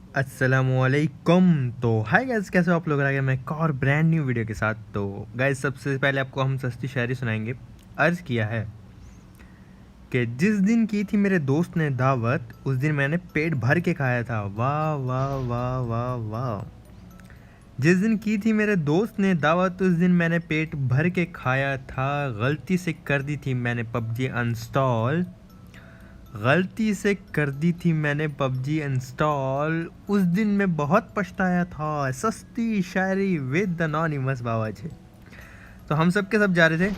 अस्सलामुअलैकुम। तो hi guys, कैसे हो आप लोग? आ गए मैं एक और ब्रांड न्यू वीडियो के साथ। तो गाइस, सबसे पहले आपको हम सस्ती शायरी सुनाएंगे। अर्ज़ किया है कि जिस दिन की थी मेरे दोस्त ने दावत, उस दिन मैंने पेट भर के खाया था। वाह वाह वाह वाह वाह। जिस दिन की थी मेरे दोस्त ने दावत, उस दिन मैंने पेट भर के खाया था। गलती से कर दी थी मैंने पबजी इंस्टॉल। गलती से कर दी थी मैंने पबजी इंस्टॉल। उस दिन मैं बहुत पछताया था। सस्ती शायरी विद द अनोनिमस बाबा जी। तो हम सब के सब जा रहे थे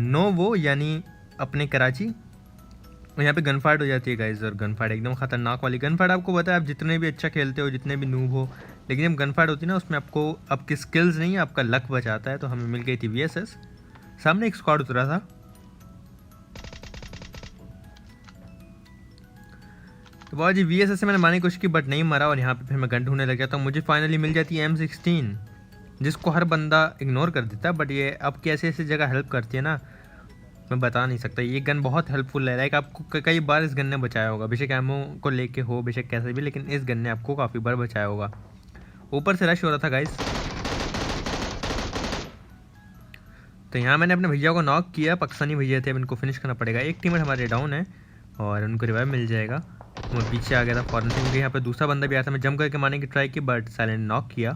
नोवो, यानी अपने कराची। और यहाँ पे गन फाइट हो जाती है गाइस, और गन फाइट एकदम ख़तरनाक वाली गन फाइट। आपको पता है, आप जितने भी अच्छा खेलते हो, जितने भी नूब हो, लेकिन जब गन फाइट होती है ना, उसमें आपको आपकी स्किल्स नहीं, आपका लक बचाता है। तो हमें मिल गई थी VSS। सामने एक स्क्वाड उतरा था। तो बाबा जी VSS से मैंने मारने की कोशिश की, बट नहीं मारा। और यहाँ पे फिर मैं गन ढूंढने लग गया। तो मुझे फाइनली मिल जाती है M16, जिसको हर बंदा इग्नोर कर देता है। बट ये अब कैसे ऐसी जगह हेल्प करती है ना, मैं बता नहीं सकता। ये गन बहुत हेल्पफुल है। लाइक आपको कई बार इस गन ने बचाया होगा, बेशक एमओ को लेके हो, बेशक कैसे भी, लेकिन इस गन ने आपको काफ़ी बार बचाया होगा। ऊपर से रश हो रहा था गाइस। तो यहाँ मैंने अपने भैया को नॉक किया। पाकिस्तानी भैया थे, अब इनको फिनिश करना पड़ेगा। एक टीममेट हमारे डाउन है और उनको रिवाइव मिल जाएगा। मैं पीछे आ गया था फॉरन से, क्योंकि यहाँ पे दूसरा बंदा भी आया था। मैं जंप करके मारने की ट्राई की, बट साइलेंट नॉक किया।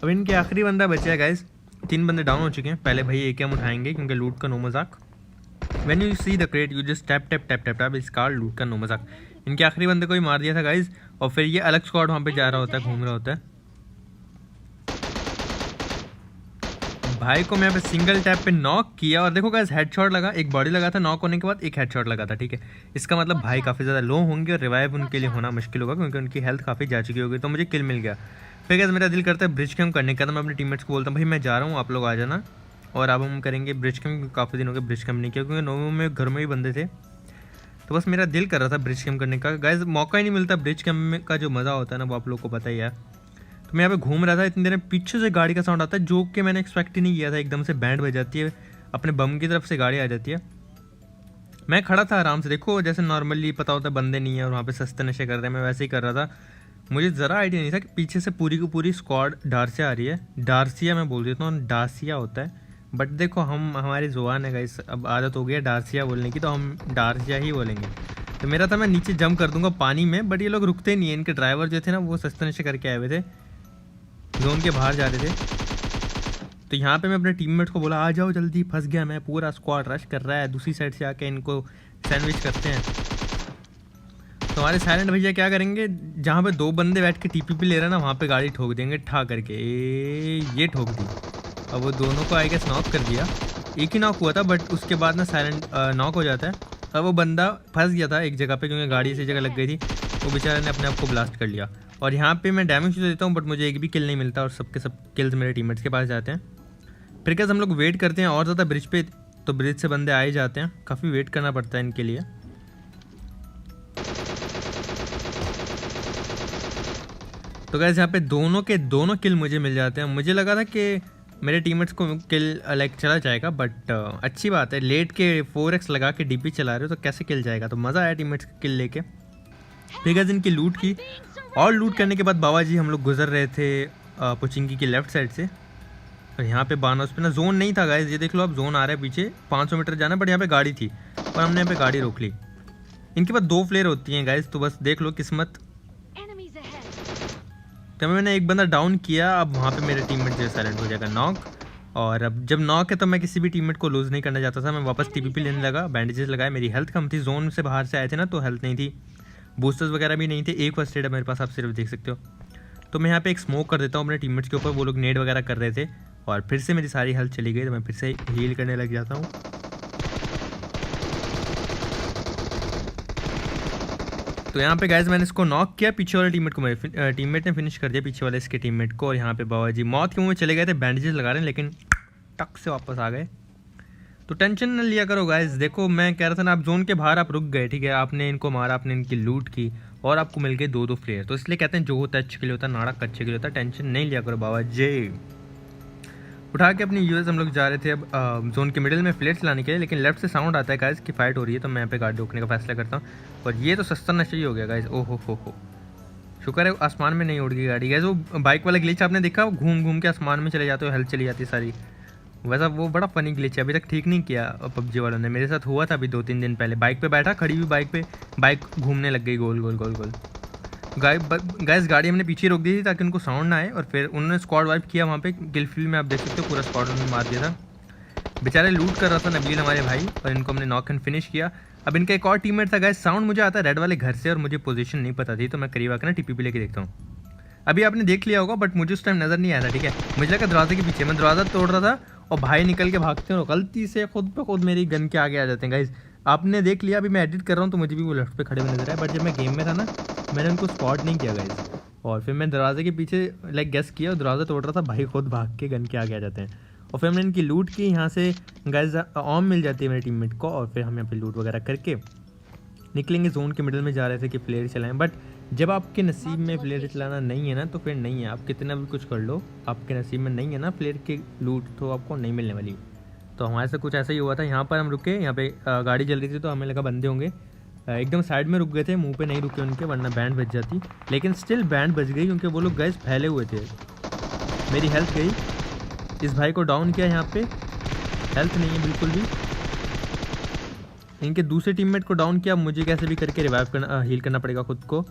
अब इनके आखिरी बंदा बचा है गाइस। 3 बंदे डाउन हो चुके हैं। पहले भाई AKM उठाएंगे, क्योंकि लूट का नो मजाक। When you see the crate you just tap tap tap tap tap, इस कार लूट का नो मजाक। इनके आखिरी बंदे को ही मार दिया था गाइस। और फिर ये अलग स्क्वाड वहाँ पे जा रहा होता है, घूम रहा होता है। भाई को मैं यहाँ पे सिंगल टैप पे नॉक किया, और देखो गाइस हेडशॉट लगा। एक बॉडी लगा था, नॉक होने के बाद एक हेडशॉट लगा था। ठीक है, इसका मतलब भाई काफ़ी ज़्यादा लो होंगे और रिवाइव उनके लिए होना मुश्किल होगा, क्योंकि उनकी हेल्थ काफ़ी जा चुकी होगी। तो मुझे किल मिल गया। फिर गाइस मेरा दिल करता है ब्रिज कैम्प करने का। तो मैं अपने टीममेट्स को बोलता हूँ, भाई मैं जा रहा हूँ, आप लोग आ जाना। और अब हम करेंगे ब्रिज कैम्प। काफ़ी दिन हो गए ब्रिज कैम्प नहीं किया, क्योंकि नोवो में घर में ही बंदे थे। तो बस मेरा दिल कर रहा था ब्रिज कैम्प करने का। गाइस मौका ही नहीं मिलता ब्रिज कैम्प का, जो मज़ा होता है ना, वो आप लोग को पता ही है। तो मैं यहाँ पे घूम रहा था, इतनी देर में पीछे से गाड़ी का साउंड आता है, जो कि मैंने एक्सपेक्ट ही नहीं किया था। एकदम से बैंड बज जाती है, अपने बम की तरफ से गाड़ी आ जाती है। मैं खड़ा था आराम से, देखो जैसे नॉर्मली पता होता है बंदे नहीं है और वहाँ पे सस्ते नशे कर रहे हैं, मैं वैसे ही कर रहा था। मुझे ज़रा आइडिया नहीं था कि पीछे से पूरी की पूरी स्क्वाड डार्सिया आ रही है। डार्सिया मैं बोल देता हूँ, डार्सिया होता है। बट देखो हमारी जुबान है गाइस, अब आदत हो गई है डार्सिया बोलने की, तो हम डार्सिया ही बोलेंगे। तो मेरा था मैं नीचे जंप कर दूंगा पानी में, बट ये लोग रुकते नहीं है। इनके ड्राइवर जो थे ना, वो सस्ते नशे करके आए हुए थे, जोन के बाहर जा रहे थे। तो यहाँ पे मैं अपने टीममेट को बोला, आ जाओ जल्दी, फंस गया मैं। पूरा स्क्वाड रश कर रहा है, दूसरी साइड से आके इनको सैंडविच करते हैं। तो हमारे साइलेंट भैया क्या करेंगे, जहाँ पे 2 बंदे बैठ के TPP ले रहे हैं ना, वहाँ पे गाड़ी ठोक देंगे ठा करके। ये ठोक दी। अब वो दोनों को आई गेस नॉक कर दिया। एक ही नॉक हुआ था, बट उसके बाद ना साइलेंट नॉक हो जाता है। अब वो बंदा फंस गया था एक जगह पे, क्योंकि गाड़ी इसी जगह लग गई थी। वो बेचारे ने अपने आप को ब्लास्ट कर लिया। और यहाँ पे मैं डैमेज तो देता हूँ, बट मुझे एक भी किल नहीं मिलता, और सबके सब किल्स मेरे टीममेट्स के पास जाते हैं। फिर कैसे हम लोग वेट करते हैं और ज़्यादा ब्रिज पे। तो ब्रिज से बंदे आ ही जाते हैं, काफ़ी वेट करना पड़ता है इनके लिए। तो गाइस यहाँ पे दोनों के दोनों किल मुझे मिल जाते हैं। मुझे लगा था कि मेरे टीममेट्स को किल लाइक चला जाएगा, बट अच्छी बात है, लेट के 4x लगा के DP चला रहे हो तो कैसे किल जाएगा। तो मज़ा आया टीममेट्स का किल लेके। फिर गाइस इनकी लूट की, और लूट करने के बाद बाबा जी हम लोग गुजर रहे थे पुचिंगी की लेफ्ट साइड से। और यहाँ पे बानोस पे ना जोन नहीं था गाइस, ये देख लो, अब जोन आ रहा है पीछे 500 मीटर जाना, बट यहाँ पे गाड़ी थी और हमने यहाँ पे गाड़ी रोक ली। इनके पास 2 फ्लेयर होती हैं गाइस, तो बस देख लो किस्मत। तो मैंने एक बंदा डाउन किया। अब वहाँ पे मेरे टीममेट जो साइलेंट हो जाएगा नॉक। और अब जब नॉक है तो मैं किसी भी टीममेट को लूज़ नहीं करना चाहता था। मैं वापस TPP लेने लगा, बैंडेजेस लगाए। मेरी हेल्थ कम थी, जोन से बाहर से आए थे ना, तो हेल्थ नहीं थी, बूस्टर्स वगैरह भी नहीं थे। एक फर्स्ट एड है मेरे पास, आप सिर्फ देख सकते हो। तो मैं यहाँ पे एक स्मोक कर देता हूँ अपने टीममेट्स के ऊपर। वो लोग नेड वगैरह कर रहे थे, और फिर से मेरी सारी हेल्थ चली गई। तो मैं फिर से हील करने लग जाता हूँ। तो यहाँ पे गाइस मैंने इसको नॉक किया, पीछे वाले टीममेट को मेरे टीममेट ने फिनिश कर दिया, पीछे वाले इसके टीममेट को। और यहाँ पे बाबा जी मौत के मुँह में चले गए थे, बैंडेजेस लगा रहे हैं, लेकिन टक से वापस आ गए। तो टेंशन न लिया करो गाइस। देखो मैं कह रहा था ना, आप जोन के बाहर आप रुक गए, ठीक है, आपने इनको मारा, आपने इनकी लूट की, और आपको मिल गए 2-2 फ्लेयर। तो इसलिए कहते हैं जो होता है अच्छे के लिए होता है, नाड़क अच्छे के लिए होता है। टेंशन नहीं लिया करो बाबा जी। उठा के अपनी यूएस हम लोग जा रहे थे अब जोन के मिडिल में फ्लेट्स लाने के लिए, लेकिन लेफ्ट से साउंड आता है गाइस की फाइट हो रही है, तो मैं यहाँ पे गाड़ी रोकने का फैसला करता हूँ। और ये तो सस्ता नशा ही हो गया गाइस। ओ हो, शुक्र है आसमान में नहीं उड़ गई गाड़ी गाइस। वो बाइक वाला ग्लिच आपने देखा, वो घूम घूम के आसमान में चले जाते हो, हेल्थ चली जाती है सारी। वैसा वो बड़ा फनी ग्लिच है, अभी तक ठीक नहीं किया पबजी वालों ने। मेरे साथ हुआ था अभी 2-3 दिन पहले, बाइक पे बैठा, खड़ी हुई बाइक पे बाइक घूमने लग गई गोल गोल गोल गोल। गैस गाड़ी हमने पीछे रोक दी थी ताकि उनको साउंड ना आए, और फिर उन्होंने स्क्वाड वाइप किया वहाँ पे गिलफील्ड में। आप देख सकते हो पूरा स्क्वाड उन्होंने मार दिया था। बेचारे लूट कर रहा था नबील हमारे भाई, और इनको हमने नॉक एंड फिनिश किया। अब इनका एक और टीममेट था गैस। साउंड मुझे आता है रेड वाले घर से, और मुझे पोजीशन नहीं पता थी, तो मैं करीब आकर ना टीपीपी लेके देखता हूँ। अभी आपने देख लिया होगा, बट मुझे उस टाइम नज़र नहीं आया था, ठीक है। मुझे लगा दरवाजे के पीछे, मैं दरवाज़ा तोड़ रहा था और भाई निकल के भागते हैं और गलती से खुद पे खुद मेरी गन के आगे आ जाते हैं गाइस। आपने देख लिया, अभी मैं एडिट कर रहा हूँ तो मुझे भी वो लेफ्ट पे खड़े हुए नजर आए, बट जब मैं गेम में था ना मैंने उनको स्पॉट नहीं किया गाइस। और फिर मैं दरवाजे के पीछे लाइक गेस किया और दरवाज़ा तोड़ रहा था, भाई खुद भाग के गन के आगे आ जाते हैं। और फिर हमने इनकी लूट की, यहाँ से गाइस ऑम मिल जाती है मेरे टीममेट को, और फिर हम यहाँ पे लूट वगैरह करके निकलेंगे। जोन के मिडिल में जा रहे थे कि प्लेयर चलाएं, बट जब आपके नसीब में प्लेयर चलाना नहीं है ना तो फिर नहीं है। आप कितना भी कुछ कर लो, आपके नसीब में नहीं है ना प्लेयर की लूट, तो आपको नहीं मिलने वाली। तो हमारे से कुछ ऐसा ही हुआ था। यहाँ पर हम रुके, यहाँ पे गाड़ी चल रही थी तो हमें लगा बंदे होंगे, एकदम साइड में रुक गए थे, मुंह पे नहीं रुके उनके, वरना बैंड बज जाती। लेकिन स्टिल बैंड बज गई क्योंकि वो लोग गैस फैले हुए थे। मेरी हेल्थ गई, इस भाई को डाउन किया, यहाँ पे हेल्थ नहीं है बिल्कुल भी। इनके दूसरे टीममेट को डाउन किया, मुझे कैसे भी करके रिवाइव करना, हील करना पड़ेगा खुद को।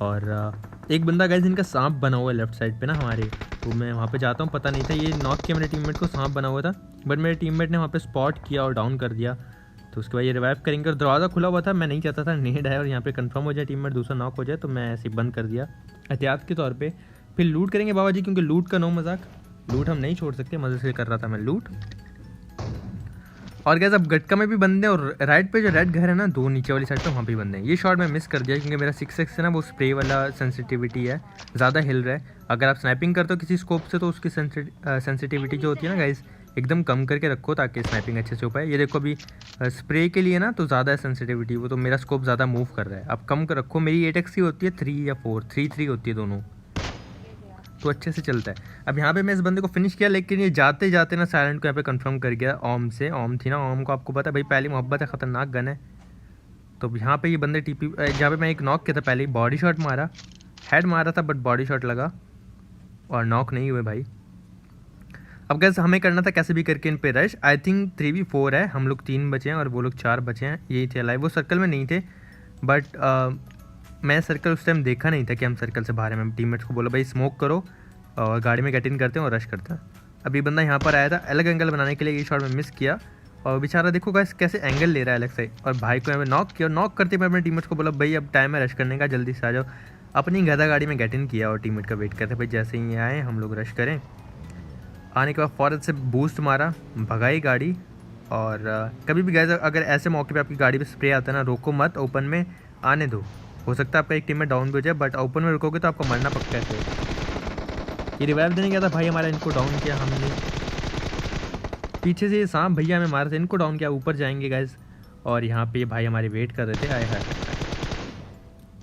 और एक बंदा गैस इनका सांप बना हुआ है लेफ्ट साइड पे ना हमारे, तो मैं वहाँ पे जाता हूँ, पता नहीं था ये नॉक किया मेरे टीममेट को, सांप बना हुआ था, बट मेरे टीममेट ने वहाँ पे स्पॉट किया और डाउन कर दिया। तो उसके बाद ये रिवाइव करेंगे, और दरवाज़ा खुला हुआ था, मैं नहीं चाहता था नेड है और यहाँ पे कंफर्म हो जाए टीममेट दूसरा नॉक हो जाए, तो मैं ऐसे बंद कर दिया एहतियात के तौर पर। फिर लूट करेंगे बाबा जी, क्योंकि लूट का नो मजाक, लूट हम नहीं छोड़ सकते, मज़े से कर रहा था मैं लूट। और गैस अब गटका में भी बंदे, और राइट पे जो रेड घर है ना, दो नीचे वाली साइड पे, वहाँ पे बंदे हैं। ये शॉट मैं मिस कर दिया क्योंकि मेरा 6x है ना, वो स्प्रे वाला सेंसिटिविटी है, ज़्यादा हिल रहा है। अगर आप स्नैपिंग करते हो किसी स्कोप से तो उसकी सेंसिटिविटी जो होती है ना गाइस, एकदम कम करके रखो ताकि स्नैपिंग अच्छे से हो पाए। ये देखो अभी स्प्रे के लिए ना तो ज़्यादा है सेंसिटिविटी, वो तो मेरा स्कोप ज़्यादा मूव कर रहा है। आप कम कर रखो, मेरी 8x ही होती है, 3 या 4, 3 होती है दोनों, तो अच्छे से चलता है। अब यहाँ पे मैं इस बंदे को फिनिश किया, लेकिन ये जाते जाते ना साइलेंट को यहाँ पे कंफर्म कर गया ओम से। ओम थी ना, ओम को आपको पता है भाई पहली मोहब्बत है, ख़तरनाक गन है। तो यहाँ पे ये बंदे टीपी, जहाँ पे मैं एक नॉक किया था पहले ही, बॉडी शॉट मारा, हेड मारा था बट बॉडी शॉट लगा और नॉक नहीं हुए भाई। अब गैस हमें करना था कैसे भी करके इन पे रश। आई थिंक 3v4 है, हम लोग 3 बचे हैं और वो लोग 4 बचे हैं, यही थे लाइव। वो सर्कल में नहीं थे, बट मैं सर्कल उस टाइम देखा नहीं था कि हम सर्कल से बाहर हैं। मैं टीममेट्स को बोला भाई स्मोक करो और गाड़ी में गेट इन करते हैं और रश करते हैं। अभी बंदा यहाँ पर आया था अलग एंगल बनाने के लिए, ये शॉट में मिस किया, और बेचारा देखो गाइस कैसे एंगल ले रहा है अलग से। और भाई को नॉक किया, नॉक करते मैं अपने टीममेट्स को बोला भाई अब टाइम है रश करने का, जल्दी से आ जाओ। अपनी गधा गाड़ी में गेट इन किया और टीममेट का वेट करते भाई जैसे ही आए हम लोग रश करें। आने के बाद फ़ौरन से बूस्ट मारा, भगाई गाड़ी। और कभी भी गाइस अगर ऐसे मौके पे आपकी गाड़ी पे स्प्रे आता है ना, रोको मत, ओपन में आने दो। हो सकता है आपका एक टीम में डाउन भी हो जाए, बट ओपन में रुकोगे तो आपको मरना पक्का है। ये रिवाइव देने गया था भाई हमारा, इनको डाउन किया हमने। पीछे से ये सांप भैया हमें मारे थे, इनको डाउन किया, ऊपर जाएंगे गाइस। और यहाँ पे ये भाई हमारे वेट कर रहे थे, आए हाय,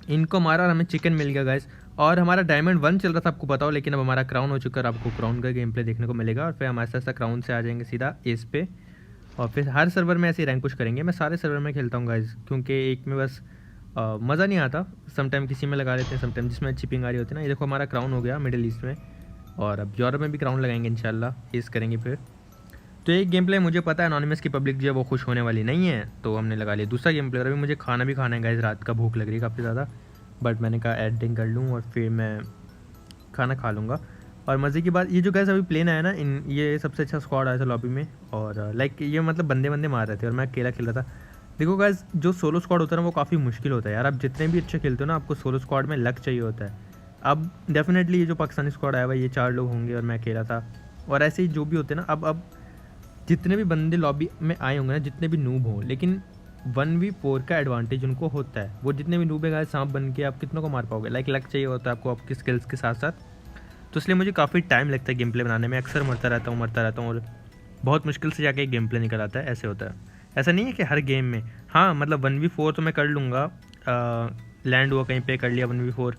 इनको मारा और हमें चिकन मिल गया गाइस। और हमारा डायमंड 1 चल रहा था आपको पता हो, लेकिन अब हमारा क्राउन हो चुका है, आपको क्राउन का गेम प्ले देखने को मिलेगा। और फिर हम ऐसा ऐसा क्राउन से आ जाएंगे सीधा एस पे, और फिर हर सर्वर में ऐसे रैंक पुश करेंगे। मैं सारे सर्वर में खेलता हूँ गाइस, क्योंकि एक में बस मज़ा नहीं आता, समटाइम किसी में लगा लेते हैं, समटाइम जिसमें चिपिंग आ रही होती है ना। ये देखो हमारा क्राउन हो गया मिडिल ईस्ट में, और अब यूरोप में भी क्राउन लगाएंगे इंशाल्लाह, एस करेंगे फिर। तो एक गेम प्ले मुझे पता है एनोनिमस की पब्लिक जो है वो खुश होने वाली नहीं है, तो हमने लगा लिया दूसरा गेम प्ले। और अभी मुझे खाना भी खाना है गाइस, रात का भूख लग रही है काफ़ी ज़्यादा, बट मैंने कहा एडिटिंग कर लूँ और फिर मैं खाना खा लूँगा। और मज़े की बात ये जो गाइस अभी प्लेन आया ना, ये सबसे अच्छा स्क्वाड आया था लॉबी में, और लाइक ये मतलब बंदे मार रहे थे और मैं अकेला खेल रहा था। देखो गाइस जो सोलो स्क्वाड होता है ना वो काफ़ी मुश्किल होता है यार, आप जितने भी अच्छे खेलते हो ना आपको सोलो स्क्वाड में लक चाहिए होता है। अब डेफिनेटली ये जो पाकिस्तानी स्क्वाड आया हुआ ये 4 लोग होंगे और मैं अकेला था, और ऐसे ही जो भी होते हैं ना, अब जितने भी बंदे लॉबी में आए होंगे ना, जितने भी नूब हों, लेकिन 1v4 का एडवांटेज उनको होता है। वो जितने भी नूब है गाइस, सांप बन के आप कितनों को मार पाओगे, लाइक लक चाहिए होता है आपको आपकी स्किल्स के साथ साथ। तो इसलिए मुझे काफ़ी टाइम लगता है गेम प्ले बनाने में, अक्सर मरता रहता हूँ और बहुत मुश्किल से जाके एक गेम प्ले निकल आता है। ऐसे होता है, ऐसा नहीं है कि हर गेम में, हाँ मतलब 1v4 तो मैं कर लूँगा, लैंड हुआ कहीं पे कर लिया 1v4,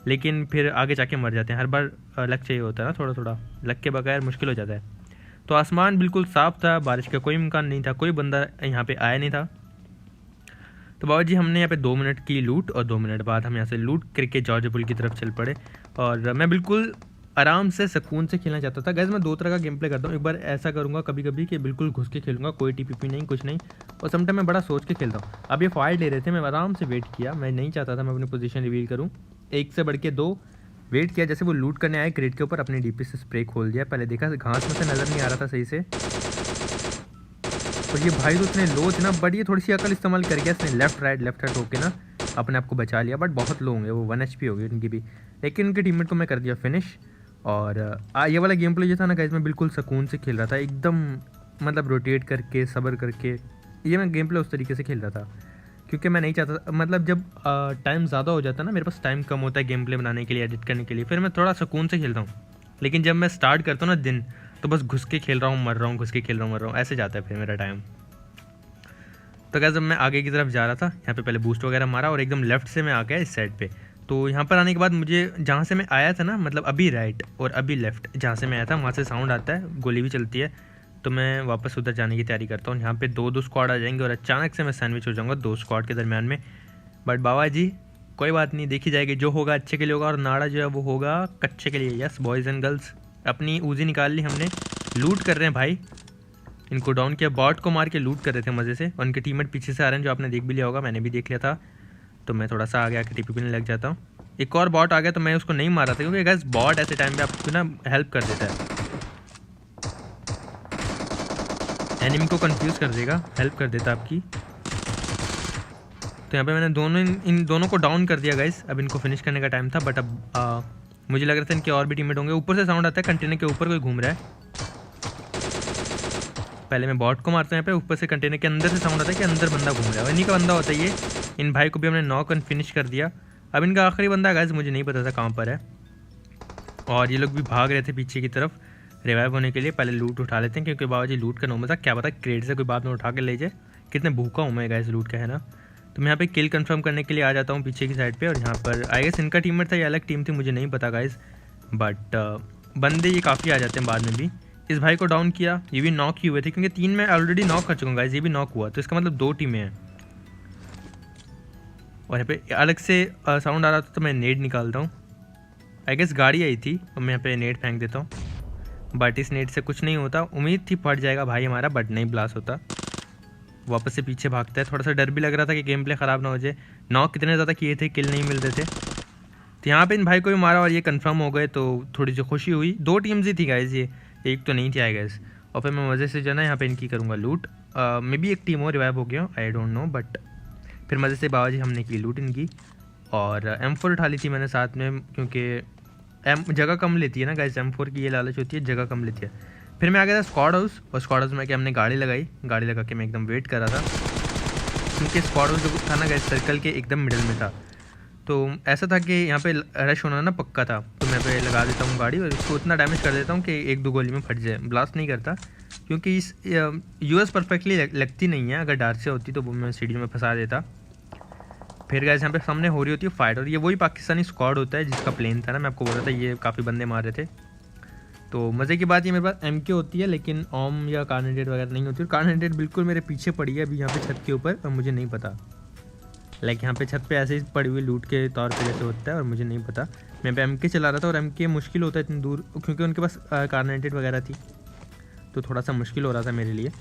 लेकिन फिर आगे जाके मर जाते हैं। हर बार लक चाहिए होता है ना, थोड़ा थोड़ा लक के बगैर मुश्किल हो जाता है। तो आसमान बिल्कुल साफ़ था, बारिश का कोई इम्कान नहीं था, कोई बंदा यहाँ पे आया नहीं था। तो बाबा जी हमने यहाँ पे 2 मिनट की लूट और 2 मिनट बाद हम यहाँ से लूट करके जॉर्ज पुल की तरफ चल पड़े। और मैं बिल्कुल आराम से सुकून से खेलना चाहता था। गैस मैं 2 तरह का गेम प्ले करता हूँ, एक बार ऐसा करूँगा कभी कभी कि बिल्कुल घुस के खेलूँगा, कोई टीपीपी नहीं, कुछ नहीं, और समटाइम मैं बड़ा सोच के खेलता हूँ। अब ये फाइट ले रहे थे, मैं आराम से वेट किया, मैं नहीं चाहता था मैं अपनी पोजीशन रिवील करूँ, एक से बढ़ के 2 वेट किया। जैसे वो लूट करने आए क्रेट के ऊपर, अपनी डीपी से स्प्रे खोल दिया। पहले देखा घास में से नज़र नहीं आ रहा था सही से, और ये भाई तो इतने लो थे ना, बट ये थोड़ी सी अकल इस्तेमाल कर गया, इसने लेफ्ट राइट होके ना अपने आप को बचा लिया। बट बहुत लो होंगे वो, 1 HP हो गई उनकी भी, लेकिन उनके टीममेट को मैं कर दिया फिनिश। और ये वाला गेम प्ले जो था ना गाइस, मैं बिल्कुल सुकून से खेल रहा था, एकदम मतलब रोटेट करके सब्र करके। ये मैं गेम प्ले उस तरीके से खेल रहा था क्योंकि मैं नहीं चाहता, मतलब जब टाइम ज़्यादा हो जाता है ना, मेरे पास टाइम कम होता है गेम प्ले बनाने के लिए, एडिट करने के लिए, फिर मैं थोड़ा सुकून से खेलता हूँ। लेकिन जब मैं स्टार्ट करता हूँ ना दिन, तो बस घुस के खेल रहा हूँ, मर रहा हूँ, घुस के खेल रहा हूँ, मर रहा हूँ, ऐसे जाता है फिर मेरा टाइम। तो क्या, जब मैं आगे की तरफ जा रहा था, यहाँ पे पहले बूस्ट वगैरह मारा और एकदम लेफ्ट से मैं आ गया इस साइड पे। तो यहाँ पर आने के बाद मुझे जहाँ से मैं आया था ना, मतलब अभी राइट और अभी लेफ़्ट जहाँ से मैं आया था, वहाँ से साउंड आता है, गोली भी चलती है। तो मैं वापस उधर जाने की तैयारी करता हूँ। यहाँ पे 2-2 स्क्वाड आ जाएंगे और अचानक से मैं सैंडविच हो जाऊँगा 2 स्क्वाड के दरमियान में। बट बाबा जी कोई बात नहीं, देखी जाएगी, जो होगा अच्छे के लिए होगा, और नाड़ा जो है वो होगा कच्चे के लिए। यस बॉयज़ एंड गर्ल्स, अपनी ऊजी निकाल ली हमने, लूट कर रहे हैं भाई, इनको डाउन किया, बॉट को मार के लूट कर रहे थे मज़े से, और उनके टीममेट पीछे से आ रहे हैं, जो आपने देख भी लिया होगा, मैंने भी देख लिया था। तो मैं थोड़ा सा आगे आके टीपी पीने लग जाता हूँ। एक और बॉट आ गया, तो मैं उसको नहीं मारा था क्योंकि गैस बॉट ऐसे टाइम पे आपको ना हेल्प कर देता है, एनिमी को कंफ्यूज कर देगा, हेल्प कर देता आपकी। तो यहाँ पे मैंने इन दोनों को डाउन कर दिया गाइस। अब इनको फिनिश करने का टाइम था, बट अब मुझे लग रहा था इनके और भी टीममेट होंगे। ऊपर से साउंड आता है, कंटेनर के ऊपर कोई घूम रहा है। पहले मैं बॉट को मारता हूँ यहाँ पे, ऊपर से कंटेनर के अंदर से साउंड आता है कि अंदर बंदा घूम रहा है, इन्हीं का बंदा होता है ये। इन भाई को भी हमने नॉक एंड फिनिश कर दिया। अब इनका आखिरी बंदा गाइस, मुझे नहीं पता था कहाँ पर है, और ये लोग भी भाग रहे थे पीछे की तरफ रिवाइव होने के लिए। पहले लूट उठा लेते हैं क्योंकि बाबा जी लूट का नॉर्मल था, क्या पता क्रेड से कोई बाद में उठा के ले जाए। कितने भूखा हूँ मैं गाइस लूट का, है ना। तो मैं यहाँ पे किल कंफर्म करने के लिए आ जाता हूँ पीछे की साइड पे, और यहाँ पर आई गेस इनका टीममेट था या अलग टीम थी, मुझे नहीं पता गाइस। बट बंदे ये काफ़ी आ जाते हैं बाद में भी। इस भाई को डाउन किया, ये भी नॉक ही हुए थे क्योंकि 3 मैं ऑलरेडी नॉक कर चुका हूँ गाइस, ये भी नॉक हुआ, तो इसका मतलब 2 टीमें हैं। और यहाँ पे अलग से साउंड आ रहा था, तो मैं नेड निकालता हूँ। आई गेस गाड़ी आई थी, और मैं यहाँ पे नेट फेंक देता हूँ, बट इस नेट से कुछ नहीं होता। उम्मीद थी फट जाएगा भाई हमारा, बट नहीं ब्लास्ट होता। वापस से पीछे भागता है, थोड़ा सा डर भी लग रहा था कि गेम प्ले ख़राब ना हो जाए। नॉक कितने ज़्यादा किए थे, किल नहीं मिल रहे थे। तो यहाँ पे इन भाई को भी मारा और ये कंफर्म हो गए, तो थोड़ी सी खुशी हुई। 2 टीम्स ही थी गाइस, ये एक तो नहीं थी आई गेस। और फिर मैं मज़े से जो है ना यहाँ पे इनकी करूँगा लूट। मे बी एक टीम और रिवाइव हो गया, आई डोंट नो, बट फिर मज़े से बाबा जी हमने की लूट इनकी। और M4 उठा ली थी मैंने साथ में, क्योंकि जगह कम लेती है ना गाइस, M4 की ये लालच होती है, जगह कम लेती है। फिर मैं आ गया था स्क्वाड हाउस, और स्क्वाड हाउस में कि हमने गाड़ी लगाई, गाड़ी लगा के मैं एकदम वेट कर रहा था, क्योंकि स्क्वाड हाउस जो था ना गाइस सर्कल के एकदम मिडिल में था। तो ऐसा था कि यहाँ पे रश होना ना पक्का था, तो मैं पे लगा देता हूँ गाड़ी, और इसको इतना डैमेज कर देता हूँ कि 1-2 गोली में फट जाए। ब्लास्ट नहीं करता क्योंकि इस US परफेक्टली लगती नहीं है, अगर डार्क से होती तो वो मैं सीढ़ी में फंसा देता। फिर गाइस यहाँ पे सामने हो रही होती है फाइट, और ये वही पाकिस्तानी स्क्वाड होता है जिसका प्लेन था ना, मैं आपको बोल रहा था, ये काफ़ी बंदे मार रहे थे। तो मज़े की बात ये मेरे पास MK होती है, लेकिन ओम या कार्नेटेड वगैरह नहीं होती। कार्नेटेड बिल्कुल मेरे पीछे पड़ी है अभी यहाँ पे छत के ऊपर, और मुझे नहीं पता, लाइक यहाँ पे छत पे ऐसे ही पड़ी हुई लूट के तौर पे जैसे होता है, और मुझे नहीं पता। मैं पे MK चला रहा था, और MK मुश्किल होता है इतनी दूर, क्योंकि उनके पास कार्नेटेड वगैरह थी, तो थोड़ा सा मुश्किल हो रहा था मेरे लिए।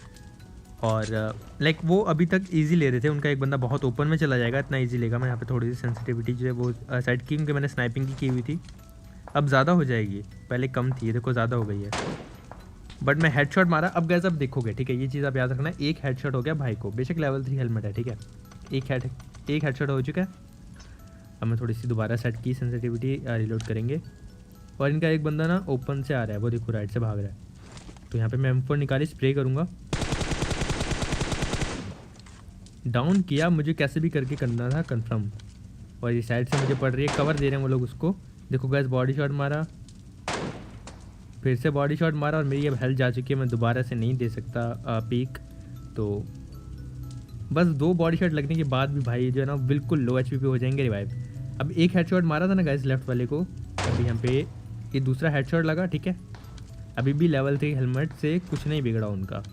और लाइक वो अभी तक इजी ले रहे थे, उनका एक बंदा बहुत ओपन में चला जाएगा, इतना इजी लेगा। मैं यहाँ पे थोड़ी सी सेंसिटिविटी जो है वो सेट की, क्योंकि मैंने स्नाइपिंग की हुई थी, अब ज़्यादा हो जाएगी, पहले कम थी, ये देखो ज़्यादा हो गई है। बट मैं हेडशॉट मारा। अब गैस अब देखोगे, ठीक है, ये चीज़ आप याद रखना, एक हेडशॉट हो गया भाई को, बेशक लेवल 3 हेलमेट है, ठीक है, एक हेडशॉट हो चुका है। अब मैं थोड़ी सी दोबारा सेट की सेंसिटिविटी, रिलोड करेंगे। और इनका एक बंदा ना ओपन से आ रहा है, वो देखो राइट से भाग रहा है, तो यहाँ पे मैं M4 निकाली, स्प्रे करूँगा, डाउन किया, मुझे कैसे भी करके करना था कंफर्म। और ये साइड से मुझे पड़ रही है, कवर दे रहे हैं वो लोग उसको, देखो गैस बॉडी शॉट मारा, फिर से बॉडी शॉट मारा, और मेरी अब हेल्थ जा चुकी है, मैं दोबारा से नहीं दे सकता पीक। तो बस 2 बॉडी शॉट लगने के बाद भी भाई जो है ना बिल्कुल लो HP पे हो जाएंगे रिवाइव। अब एक हेडशॉट मारा था ना गाइस लेफ्ट वाले को, अभी यहाँ पे ये दूसरा हेडशॉट लगा, ठीक है, अभी भी लेवल 3 हेलमेट से कुछ नहीं बिगड़ा उनका,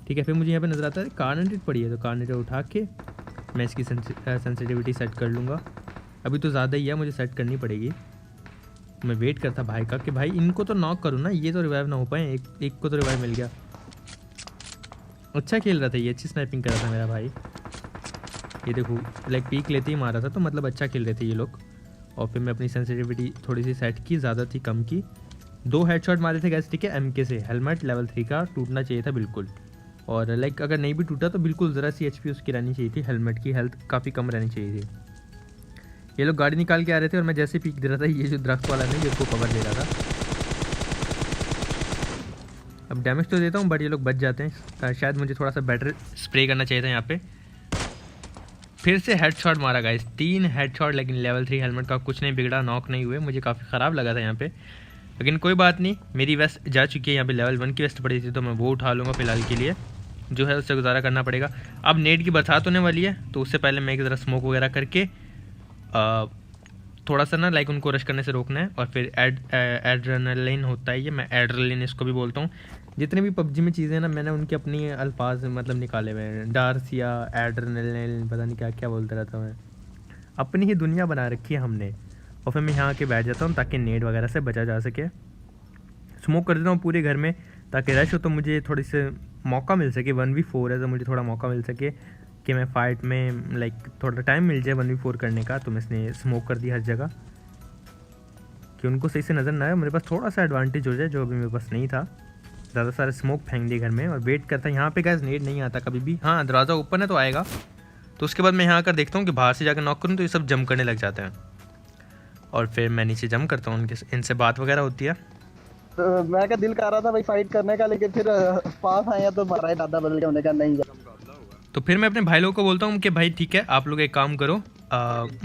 ठीक है। फिर मुझे यहाँ पे नज़र आता है कार्नेटेड पड़ी है, तो कार्नेटेड उठा के मैं इसकी सेंसिटिविटी सेट कर लूँगा। अभी तो ज़्यादा ही है, मुझे सेट करनी पड़ेगी। मैं वेट करता भाई का कि भाई इनको तो नॉक करूँ ना, ये तो रिवाइव ना हो पाए। एक को तो रिवाइव मिल गया। अच्छा खेल रहा था ये, अच्छी स्नाइपिंग कर रहा था मेरा भाई। ये देखो लाइक पीक लेते ही मारा था, तो मतलब अच्छा खेल रहे थे ये लोग। और फिर मैं अपनी सेंसिटिविटी थोड़ी सी सेट की, ज़्यादा थी कम की। 2 हेडशॉट मारे थे गैस, ठीक है, MK से। हेलमेट लेवल 3 का टूटना चाहिए था बिल्कुल। और लाइक अगर नहीं भी टूटा तो बिल्कुल ज़रा सी HP उसकी रहनी चाहिए थी। हेलमेट की हेल्थ काफ़ी कम रहनी चाहिए थी। ये लोग गाड़ी निकाल के आ रहे थे और मैं जैसे पीक दे रहा था, ये जो दरख्त वाला नहीं, ये उसको कवर दे रहा था। अब डैमेज तो देता हूँ बट ये लोग बच जाते हैं। शायद मुझे थोड़ा सा बेटर स्प्रे करना चाहिए था यहाँ पे। फिर से हेडशॉट मारा गाइस, 3 हेडशॉट, लेकिन लेवल 3 हेलमेट का कुछ नहीं बिगड़ा, नॉक नहीं हुए। मुझे काफ़ी ख़राब लगा था यहाँ पे, लेकिन कोई बात नहीं। मेरी वेस्ट जा चुकी है, यहाँ पे लेवल 1 की वेस्ट पड़ी थी, तो मैं वो उठा लूँगा फिलहाल के लिए। जो है उससे गुजारा करना पड़ेगा। अब नेट की बरसात होने वाली है, तो उससे पहले मैं एक ज़रा स्मोक वगैरह करके थोड़ा सा ना लाइक उनको रश करने से रोकना है। और फिर एड्रेनलिन होता है ये, मैं एड्रेनलिन इसको भी बोलता हूँ। जितने भी PUBG में चीज़ें ना, मैंने उनके अपनी अल्फाज मतलब निकाले हुए हैं। डार्सिया, एड्रेनलिन, पता नहीं क्या क्या बोलता रहता हूँ मैं। अपनी ही दुनिया बना रखी है हमने। और फिर मैं यहाँ आके बैठ जाता हूँ ताकि नेट वगैरह से बचा जा सके। स्मोक कर देता हूँ पूरे घर में, ताकि रश हो तो मुझे थोड़ी से मौका मिल सके। 1v4 है तो मुझे थोड़ा मौका मिल सके कि मैं फ़ाइट में लाइक थोड़ा टाइम मिल जाए 1v4 करने का। तो मैं इसने स्मोक कर दी हर जगह कि उनको सही से नज़र ना आए, मेरे पास थोड़ा सा एडवांटेज हो जाए, जो अभी मेरे पास नहीं था। ज़्यादा सारे स्मोक फेंक दिए घर में और वेट करता है। यहाँ पे गैस नेट नहीं आता कभी भी। हाँ, दरवाज़ा ओपन है तो आएगा। तो उसके बाद मैं यहाँ आकर देखता हूँ कि बाहर से जाकर नॉक करूँ तो ये सब जंप करने लग जाते हैं। और फिर मैं नीचे जंप करता हूँ, इनसे बात वगैरह होती है। तो मैं क्या दिल कर रहा था भाई फाइट करने का, लेकिन फिर पास आया तो मारा ही दादा बदल के होने का नहीं। तो फिर मैं अपने भाई लोगों को बोलता हूँ कि भाई ठीक है, आप लोग एक काम करो,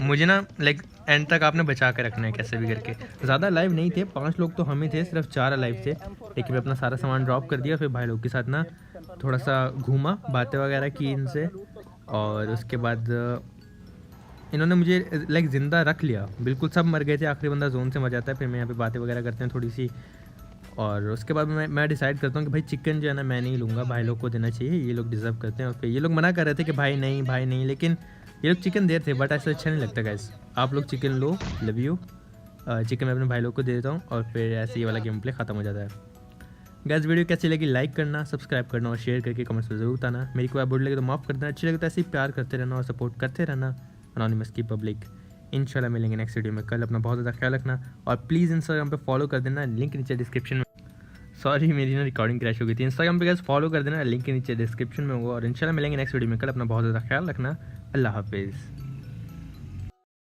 मुझे ना लाइक एंड तक आपने बचा के रखना है कैसे भी करके। ज़्यादा लाइव नहीं थे, 5 लोग तो हम ही थे, सिर्फ 4 लाइव थे। लेकिन मैं अपना सारा सामान ड्रॉप कर दिया। फिर भाई लोग के साथ ना थोड़ा सा घूमा, बातें वगैरह की इनसे। और उसके बाद इन्होंने मुझे लाइक ज़िंदा रख लिया। बिल्कुल सब मर गए थे, आखिरी बंदा जोन से मर जाता है। फिर मैं यहाँ पे बातें वगैरह करते हैं थोड़ी सी। और उसके बाद मैं डिसाइड करता हूँ कि भाई चिकन जो है ना मैं नहीं लूँगा, भाई लोग को देना चाहिए, ये लोग डिज़र्व करते हैं। और फिर ये लोग मना कर रहे थे कि भाई नहीं, लेकिन ये लोग चिकन दे रहे थे, बट ऐसा अच्छा नहीं लगता गाइस। आप लोग chicken low, love you. Chicken मैं अपने भाई लोग को दे देता हूँ और फिर ऐसे ये वाला गेम प्ले ख़त्म हो जाता है। गाइस वीडियो कैसी लगी लाइक करना, सब्सक्राइब करना और शेयर करके कमेंट्स में ज़रूर आना। मेरी कोई बुरी लगे तो माफ़ कर देना, अच्छी लगे तो ऐसे ही प्यार करते रहना और सपोर्ट करते रहना एनोनिमस की पब्लिक। इंशाल्लाह मिलेंगे नेक्स्ट वीडियो में कल। अपना बहुत ज़्यादा ख्याल रखना और प्लीज़ इंस्टाग्राम पे फॉलो कर देना, लिंक नीचे डिस्क्रिप्शन में। सॉरी मेरी ना रिकॉर्डिंग क्रैश हो गई थी। इंस्टाग्राम पे गाइस फॉलो कर देना, लिंक के नीचे डिस्क्रिप्शन में होगा। और इंशाल्लाह मिलेंगे नेक्स्ट वीडियो में कल। अपना बहुत ज़्यादा ख्याल रखना। अल्लाह हाफिज़।